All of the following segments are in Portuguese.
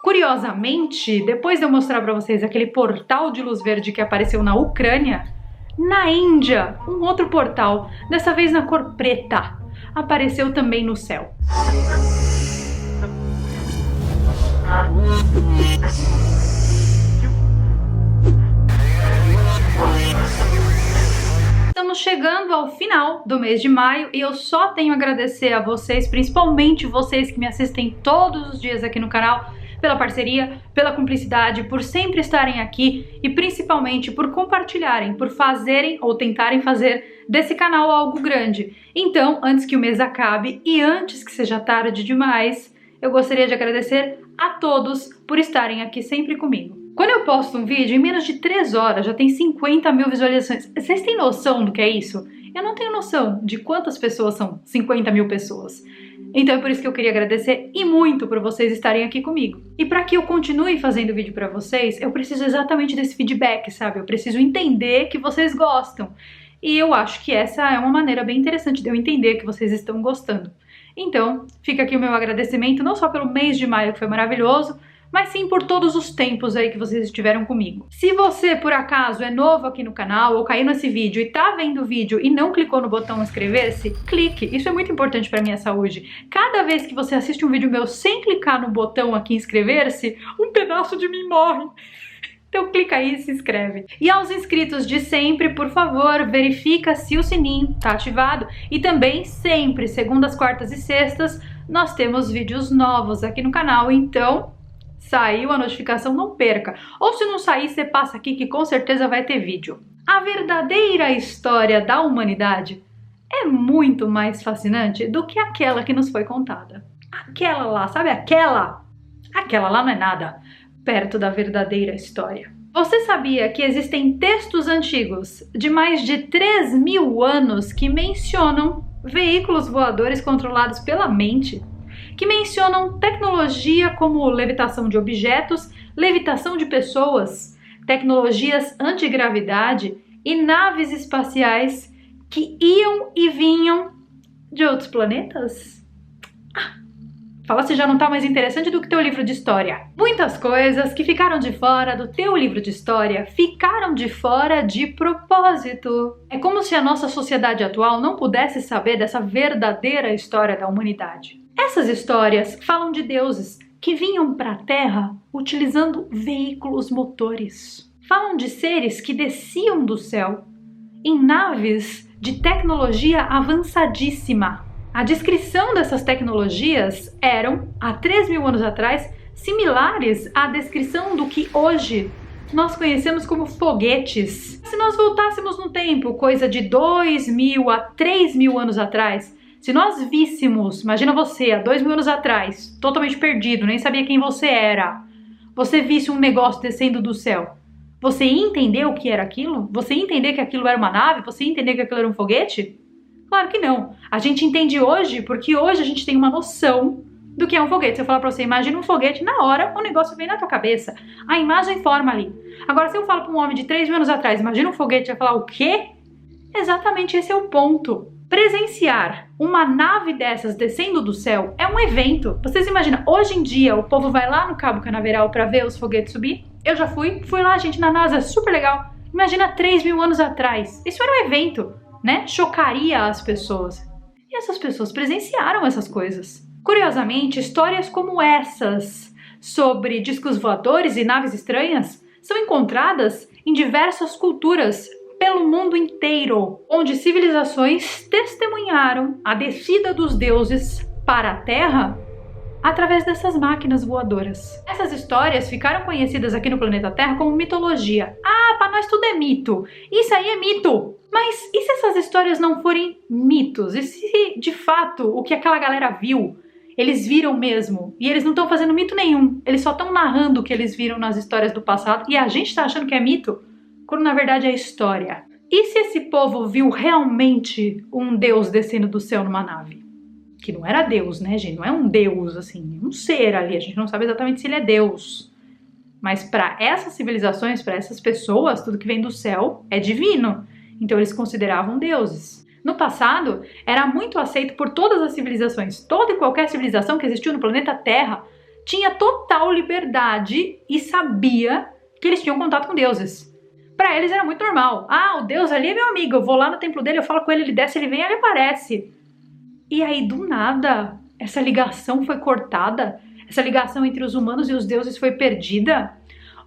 Curiosamente, depois de eu mostrar para vocês aquele portal de luz verde que apareceu na Ucrânia, na Índia, um outro portal, dessa vez na cor preta, apareceu também no céu. Estamos chegando ao final do mês de maio e eu só tenho a agradecer a vocês, principalmente vocês que me assistem todos os dias aqui no canal, pela parceria, pela cumplicidade, por sempre estarem aqui e principalmente por compartilharem, por fazerem ou tentarem fazer desse canal algo grande. Então, antes que o mês acabe e antes que seja tarde demais, eu gostaria de agradecer a todos por estarem aqui sempre comigo. Quando eu posto um vídeo, em menos de 3 horas já tem 50 mil visualizações. Vocês têm noção do que é isso? Eu não tenho noção de quantas pessoas são 50 mil pessoas. Então é por isso que eu queria agradecer e muito por vocês estarem aqui comigo. E para que eu continue fazendo vídeo para vocês, eu preciso exatamente desse feedback, sabe? Eu preciso entender que vocês gostam. E eu acho que essa é uma maneira bem interessante de eu entender que vocês estão gostando. Então, fica aqui o meu agradecimento, não só pelo mês de maio, que foi maravilhoso, mas sim por todos os tempos aí que vocês estiveram comigo. Se você, por acaso, é novo aqui no canal ou caiu nesse vídeo e tá vendo o vídeo e não clicou no botão inscrever-se, clique. Isso é muito importante para minha saúde. Cada vez que você assiste um vídeo meu sem clicar no botão aqui inscrever-se, um pedaço de mim morre. Então clica aí e se inscreve. E aos inscritos de sempre, por favor, verifica se o sininho tá ativado. E também sempre, segundas, quartas e sextas, nós temos vídeos novos aqui no canal, então saiu a notificação, não perca. Ou se não sair, você passa aqui que com certeza vai ter vídeo. A verdadeira história da humanidade é muito mais fascinante do que aquela que nos foi contada. Aquela lá, sabe aquela? Aquela lá não é nada perto da verdadeira história. Você sabia que existem textos antigos de mais de 3.000 anos que mencionam veículos voadores controlados pela mente? Que mencionam tecnologia como levitação de objetos, levitação de pessoas, tecnologias antigravidade e naves espaciais que iam e vinham de outros planetas? Fala se já não tá mais interessante do que teu livro de história. Muitas coisas que ficaram de fora do teu livro de história ficaram de fora de propósito. É como se a nossa sociedade atual não pudesse saber dessa verdadeira história da humanidade. Essas histórias falam de deuses que vinham para a Terra utilizando veículos motores. Falam de seres que desciam do céu em naves de tecnologia avançadíssima. A descrição dessas tecnologias eram, há 3.000 anos atrás, similares à descrição do que hoje nós conhecemos como foguetes. Se nós voltássemos no tempo, coisa de 2.000 a 3.000 anos atrás, se nós víssemos, imagina você, há 2.000 anos atrás, totalmente perdido, nem sabia quem você era, você visse um negócio descendo do céu, você ia entender o que era aquilo? Você ia entender que aquilo era uma nave? Você ia entender que aquilo era um foguete? Claro que não. A gente entende hoje porque hoje a gente tem uma noção do que é um foguete. Se eu falar pra você, imagina um foguete, na hora o negócio vem na tua cabeça. A imagem forma ali. Agora, se eu falo pra um homem de 3.000 anos atrás, imagina um foguete, vai falar o quê? Exatamente esse é o ponto. Presenciar uma nave dessas descendo do céu é um evento. Vocês imaginam, hoje em dia o povo vai lá no Cabo Canaveral pra ver os foguetes subir? Eu já fui lá, gente, na NASA, super legal. Imagina 3.000 anos atrás. Isso era um evento, né? Chocaria as pessoas. E essas pessoas presenciaram essas coisas. Curiosamente, histórias como essas sobre discos voadores e naves estranhas são encontradas em diversas culturas pelo mundo inteiro, onde civilizações testemunharam a descida dos deuses para a Terra através dessas máquinas voadoras. Essas histórias ficaram conhecidas aqui no planeta Terra como mitologia. Ah, para nós tudo é mito. Isso aí é mito. Mas e se essas histórias não forem mitos? E se, de fato, o que aquela galera viu, eles viram mesmo? E eles não estão fazendo mito nenhum. Eles só estão narrando o que eles viram nas histórias do passado e a gente está achando que é mito, quando na verdade é história. E se esse povo viu realmente um deus descendo do céu numa nave? Que não era Deus, né, gente? Não é um Deus, assim, um ser ali. A gente não sabe exatamente se ele é Deus. Mas para essas civilizações, para essas pessoas, tudo que vem do céu é divino. Então eles consideravam deuses. No passado, era muito aceito por todas as civilizações. Toda e qualquer civilização que existiu no planeta Terra tinha total liberdade e sabia que eles tinham contato com deuses. Para eles era muito normal. Ah, o deus ali é meu amigo, eu vou lá no templo dele, eu falo com ele, ele desce, ele vem, ele aparece. E aí, do nada, essa ligação foi cortada? Essa ligação entre os humanos e os deuses foi perdida?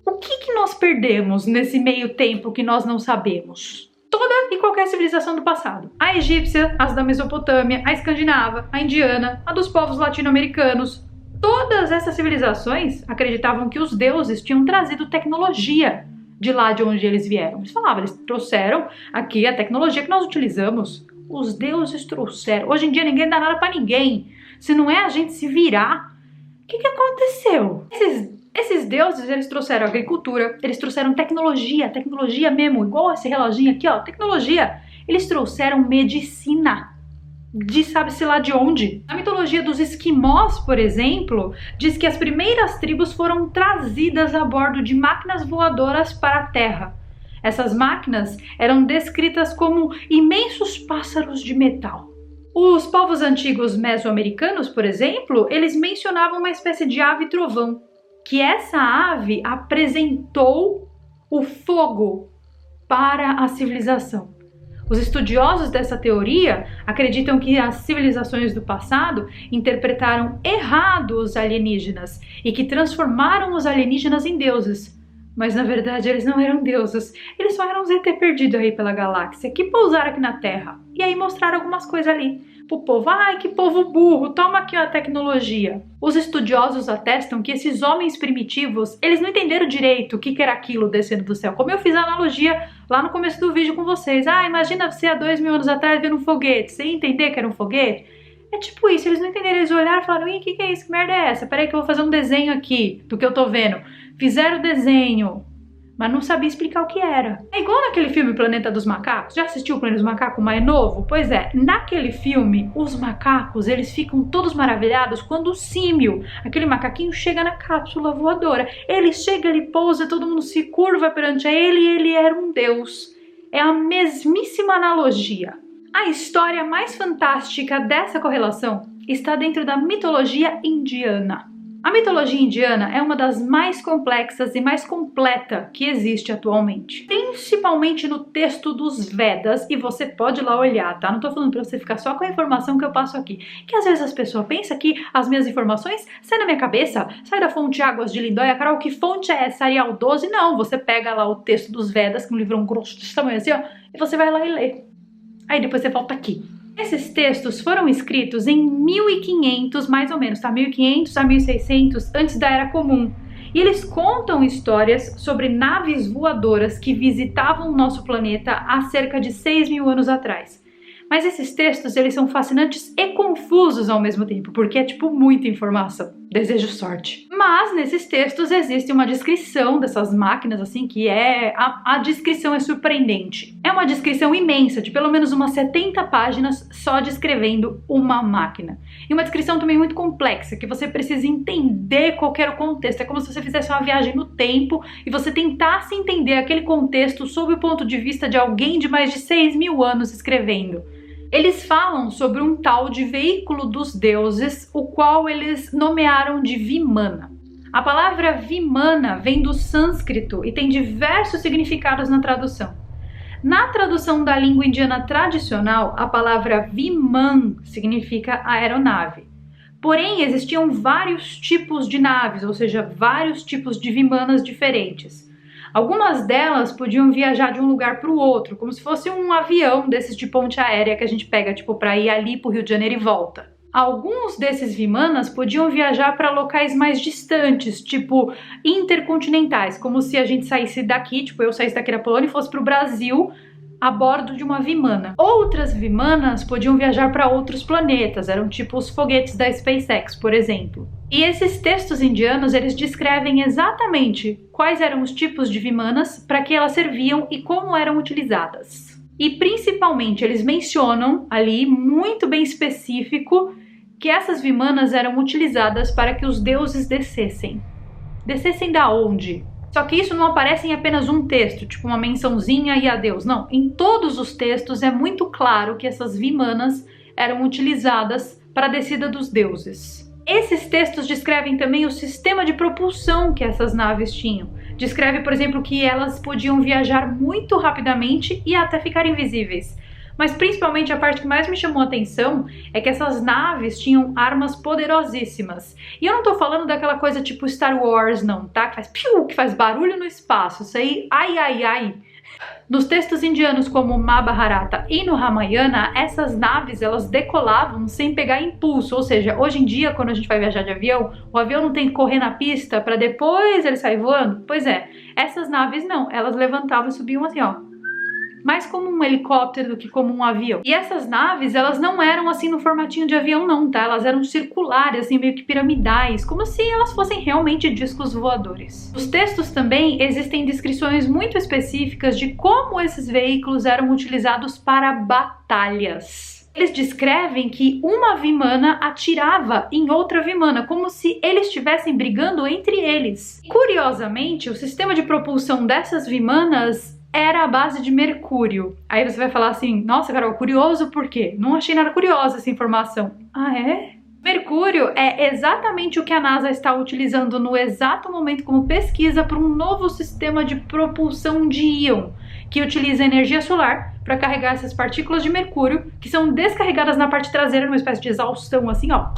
O que nós perdemos nesse meio tempo que nós não sabemos? Toda e qualquer civilização do passado. A egípcia, as da Mesopotâmia, a escandinava, a indiana, a dos povos latino-americanos. Todas essas civilizações acreditavam que os deuses tinham trazido tecnologia de lá de onde eles vieram. Eles falavam, eles trouxeram aqui a tecnologia que nós utilizamos. Os deuses trouxeram. Hoje em dia ninguém dá nada pra ninguém. Se não é a gente se virar. O que aconteceu? Esses deuses, eles trouxeram agricultura, eles trouxeram tecnologia mesmo, igual esse reloginho aqui, ó, tecnologia. Eles trouxeram medicina, de sabe-se lá de onde. A mitologia dos esquimós, por exemplo, diz que as primeiras tribos foram trazidas a bordo de máquinas voadoras para a Terra. Essas máquinas eram descritas como imensos pássaros de metal. Os povos antigos mesoamericanos, por exemplo, eles mencionavam uma espécie de ave trovão, que essa ave apresentou o fogo para a civilização. Os estudiosos dessa teoria acreditam que as civilizações do passado interpretaram errado os alienígenas e que transformaram os alienígenas em deuses. Mas na verdade eles não eram deuses, eles só eram uns ET perdidos aí pela galáxia, que pousaram aqui na Terra. E aí mostraram algumas coisas ali pro povo. Ai, que povo burro, toma aqui a tecnologia. Os estudiosos atestam que esses homens primitivos, eles não entenderam direito o que era aquilo descendo do céu. Como eu fiz a analogia lá no começo do vídeo com vocês. Ah, imagina você há 2000 anos atrás vendo um foguete, você ia entender que era um foguete? É tipo isso, eles não entenderam, eles olharam e falaram, ih, o que é isso, que merda é essa? Peraí que eu vou fazer um desenho aqui do que eu tô vendo. Fizeram o desenho, mas não sabia explicar o que era. É igual naquele filme Planeta dos Macacos. Já assistiu o Planeta dos Macacos mais novo? Pois é, naquele filme, os macacos, eles ficam todos maravilhados quando o símio, aquele macaquinho, chega na cápsula voadora. Ele chega, ele pousa, todo mundo se curva perante a ele e ele era um deus. É a mesmíssima analogia. A história mais fantástica dessa correlação está dentro da mitologia indiana. A mitologia indiana é uma das mais complexas e mais completa que existe atualmente, principalmente no texto dos Vedas, e você pode ir lá olhar, tá? Não tô falando pra você ficar só com a informação que eu passo aqui, que às vezes as pessoas pensam que as minhas informações saem da minha cabeça, sai da fonte Águas de Lindóia, Carol, que fonte é essa? Arial 12? Não, você pega lá o texto dos Vedas, que é um livrão grosso desse tamanho assim, ó, e você vai lá e lê. Aí depois você volta aqui. Esses textos foram escritos em 1500, mais ou menos, tá? 1500 a 1600, antes da Era Comum. E eles contam histórias sobre naves voadoras que visitavam o nosso planeta há cerca de 6.000 anos atrás. Mas esses textos, eles são fascinantes e confusos ao mesmo tempo, porque é tipo muita informação. Desejo sorte. Mas nesses textos existe uma descrição dessas máquinas, assim, que a descrição é surpreendente. É uma descrição imensa, de pelo menos umas 70 páginas só descrevendo uma máquina. E uma descrição também muito complexa, que você precisa entender qual era o contexto. É como se você fizesse uma viagem no tempo e você tentasse entender aquele contexto sob o ponto de vista de alguém de mais de 6.000 anos escrevendo. Eles falam sobre um tal de veículo dos deuses, o qual eles nomearam de Vimana. A palavra Vimana vem do sânscrito e tem diversos significados na tradução. Na tradução da língua indiana tradicional, a palavra Viman significa aeronave. Porém, existiam vários tipos de naves, ou seja, vários tipos de Vimanas diferentes. Algumas delas podiam viajar de um lugar para o outro, como se fosse um avião desses de ponte aérea que a gente pega tipo para ir ali para o Rio de Janeiro e volta. Alguns desses Vimanas podiam viajar para locais mais distantes, tipo intercontinentais, como se a gente saísse daqui, tipo eu saísse daqui da Polônia e fosse para o Brasil a bordo de uma Vimana. Outras Vimanas podiam viajar para outros planetas, eram tipo os foguetes da SpaceX, por exemplo. E esses textos indianos, eles descrevem exatamente quais eram os tipos de Vimanas, para que elas serviam e como eram utilizadas. E principalmente eles mencionam ali, muito bem específico, que essas Vimanas eram utilizadas para que os deuses descessem. Descessem da onde? Só que isso não aparece em apenas um texto, tipo uma mençãozinha e adeus. Não, em todos os textos é muito claro que essas Vimanas eram utilizadas para a descida dos deuses. Esses textos descrevem também o sistema de propulsão que essas naves tinham. Descreve, por exemplo, que elas podiam viajar muito rapidamente e até ficar invisíveis. Mas principalmente a parte que mais me chamou a atenção é que essas naves tinham armas poderosíssimas. E eu não tô falando daquela coisa tipo Star Wars não, tá? Que faz piu, que faz barulho no espaço. Isso aí, ai, ai, ai. Nos textos indianos como Mahabharata e no Ramayana, essas naves elas decolavam sem pegar impulso, ou seja, hoje em dia quando a gente vai viajar de avião, o avião não tem que correr na pista para depois ele sair voando? Pois é, essas naves não, elas levantavam e subiam assim, ó, mais como um helicóptero do que como um avião. E essas naves, elas não eram assim no formatinho de avião não, tá? Elas eram circulares, assim, meio que piramidais, como se elas fossem realmente discos voadores. Nos textos também existem descrições muito específicas de como esses veículos eram utilizados para batalhas. Eles descrevem que uma Vimana atirava em outra Vimana, como se eles estivessem brigando entre eles. Curiosamente, o sistema de propulsão dessas Vimanas era a base de mercúrio. Aí você vai falar assim, nossa, Carol, curioso por quê? Não achei nada curiosa essa informação. Ah, é? Mercúrio é exatamente o que a NASA está utilizando no exato momento como pesquisa para um novo sistema de propulsão de íon, que utiliza energia solar para carregar essas partículas de mercúrio, que são descarregadas na parte traseira, numa espécie de exaustão assim, ó,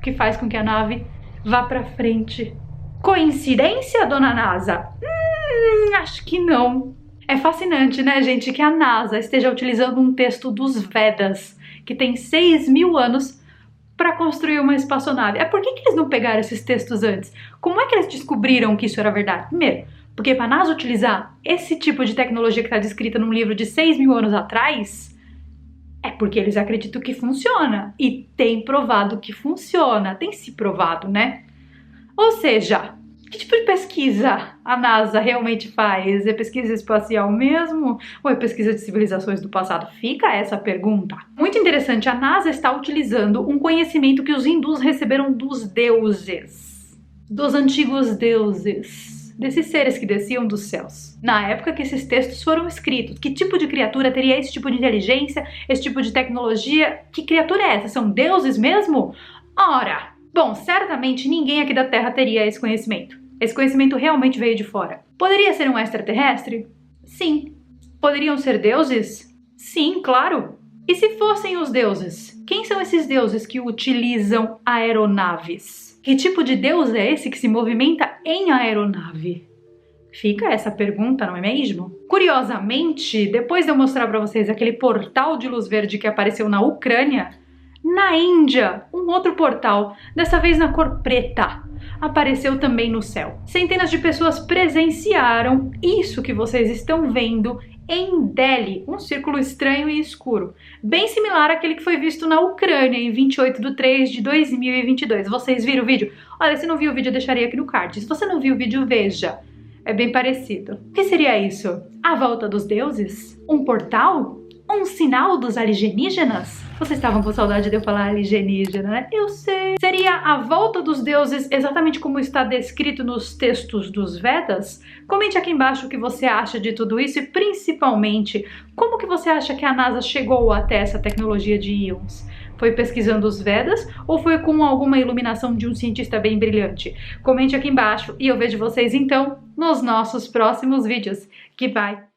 que faz com que a nave vá para frente. Coincidência, dona NASA? Acho que não. É fascinante, né, gente, que a NASA esteja utilizando um texto dos Vedas, que tem 6.000 anos, para construir uma espaçonave. Por que eles não pegaram esses textos antes? Como é que eles descobriram que isso era verdade? Primeiro, porque para a NASA utilizar esse tipo de tecnologia que está descrita num livro de 6.000 anos atrás, é porque eles acreditam que funciona. E tem provado que funciona. Tem se provado, né? Ou seja, que tipo de pesquisa a NASA realmente faz? É pesquisa espacial mesmo? Ou é pesquisa de civilizações do passado? Fica essa pergunta. Muito interessante, a NASA está utilizando um conhecimento que os hindus receberam dos deuses, dos antigos deuses, desses seres que desciam dos céus. Na época que esses textos foram escritos, que tipo de criatura teria esse tipo de inteligência, esse tipo de tecnologia? Que criatura é essa? São deuses mesmo? Ora, bom, certamente ninguém aqui da Terra teria esse conhecimento. Esse conhecimento realmente veio de fora. Poderia ser um extraterrestre? Sim. Poderiam ser deuses? Sim, claro. E se fossem os deuses? Quem são esses deuses que utilizam aeronaves? Que tipo de deus é esse que se movimenta em aeronave? Fica essa pergunta, não é mesmo? Curiosamente, depois de eu mostrar para vocês aquele portal de luz verde que apareceu na Ucrânia, na Índia, um outro portal, dessa vez na cor preta, apareceu também no céu. Centenas de pessoas presenciaram isso que vocês estão vendo em Delhi, um círculo estranho e escuro, bem similar àquele que foi visto na Ucrânia em 28/3/2022. Vocês viram o vídeo? Olha, se não viu o vídeo, eu deixaria aqui no card. Se você não viu o vídeo, veja. É bem parecido. O que seria isso? A volta dos deuses? Um portal? Um sinal dos alienígenas? Vocês estavam com saudade de eu falar alienígena, né? Eu sei. Seria a volta dos deuses exatamente como está descrito nos textos dos Vedas? Comente aqui embaixo o que você acha de tudo isso e principalmente como que você acha que a NASA chegou até essa tecnologia de íons? Foi pesquisando os Vedas ou foi com alguma iluminação de um cientista bem brilhante? Comente aqui embaixo e eu vejo vocês então nos nossos próximos vídeos. Goodbye!